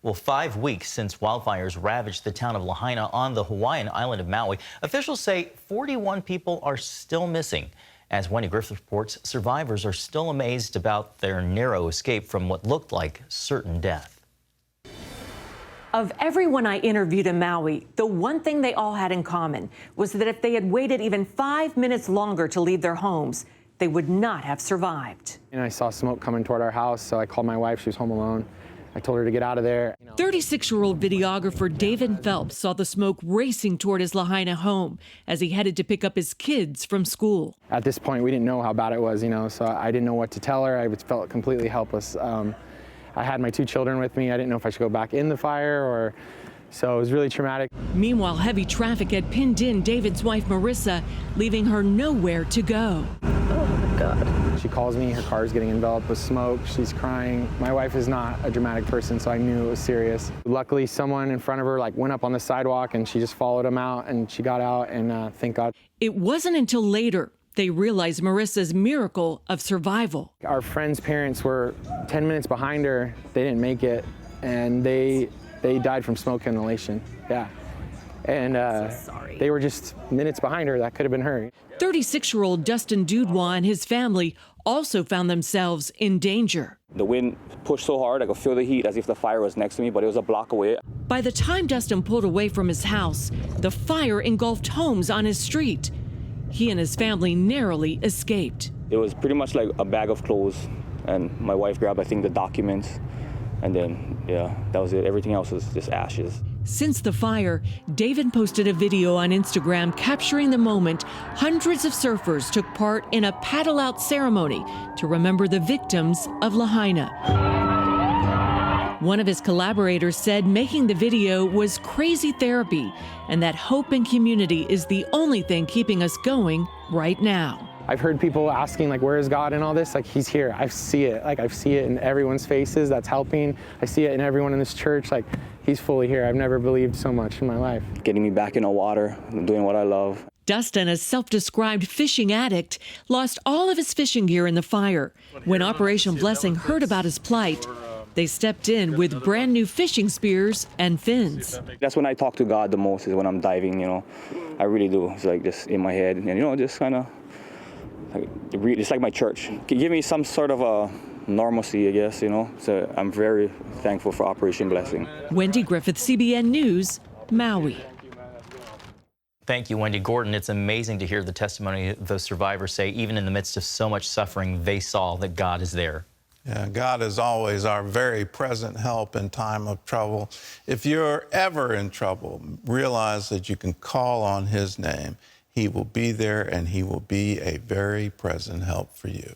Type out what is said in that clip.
Well, 5 weeks since wildfires ravaged the town of Lahaina on the Hawaiian island of Maui, officials say 41 people are still missing. As Wendy Griffith reports, survivors are still amazed about their narrow escape from what looked like certain death. Of everyone I interviewed in Maui, the one thing they all had in common was that if they had waited even 5 minutes longer to leave their homes, they would not have survived. And I saw smoke coming toward our house, so I called my wife. She was home alone. I told her to get out of there. 36-year-old videographer Davin Phelps saw the smoke racing toward his Lahaina home as he headed to pick up his kids from school. At this point, we didn't know how bad it was, so I didn't know what to tell her. I felt completely helpless. I had my 2 children with me. I didn't know if I should go back in the fire or... So it was really traumatic. Meanwhile, heavy traffic had pinned in David's wife, Marissa, leaving her nowhere to go. Oh, my God. She calls me. Her car is getting enveloped with smoke. She's crying. My wife is not a dramatic person, so I knew it was serious. Luckily, someone in front of her went up on the sidewalk, and she just followed him out, and she got out, and thank God. It wasn't until later they realized Marissa's miracle of survival. Our friend's parents were 10 minutes behind her. They didn't make it, and they died from smoke inhalation. Yeah. And they were just minutes behind her. That could have been her. 36-year-old Dustin Dudois and his family also found themselves in danger. The wind pushed so hard I could feel the heat as if the fire was next to me, but it was a block away. By the time Dustin pulled away from his house, the fire engulfed homes on his street. He and his family narrowly escaped. It was pretty much like a bag of clothes, and my wife grabbed, I think, the documents. And then, yeah, that was it. Everything else was just ashes. Since the fire, David posted a video on Instagram capturing the moment hundreds of surfers took part in a paddle-out ceremony to remember the victims of Lahaina. One of his collaborators said making the video was crazy therapy and that hope and community is the only thing keeping us going right now. I've heard people asking, where is God in all this? He's here. I see it. I see it in everyone's faces that's helping. I see it in everyone in this church. He's fully here. I've never believed so much in my life. Getting me back in the water, doing what I love. Dustin, a self-described fishing addict, lost all of his fishing gear in the fire. When Operation Blessing heard about his plight, they stepped in with brand new fishing spears and fins. That's when I talk to God the most, is when I'm diving, I really do. It's just in my head and, just kind of, it's like my church. Give me some sort of a normalcy, I guess, So I'm very thankful for Operation Blessing. Wendy Griffith, CBN News, Maui. Thank you, Wendy. Gordon, it's amazing to hear the testimony those survivors say, even in the midst of so much suffering, they saw that God is there. Yeah, God is always our very present help in time of trouble. If you're ever in trouble, realize that you can call on His name. He will be there, and He will be a very present help for you.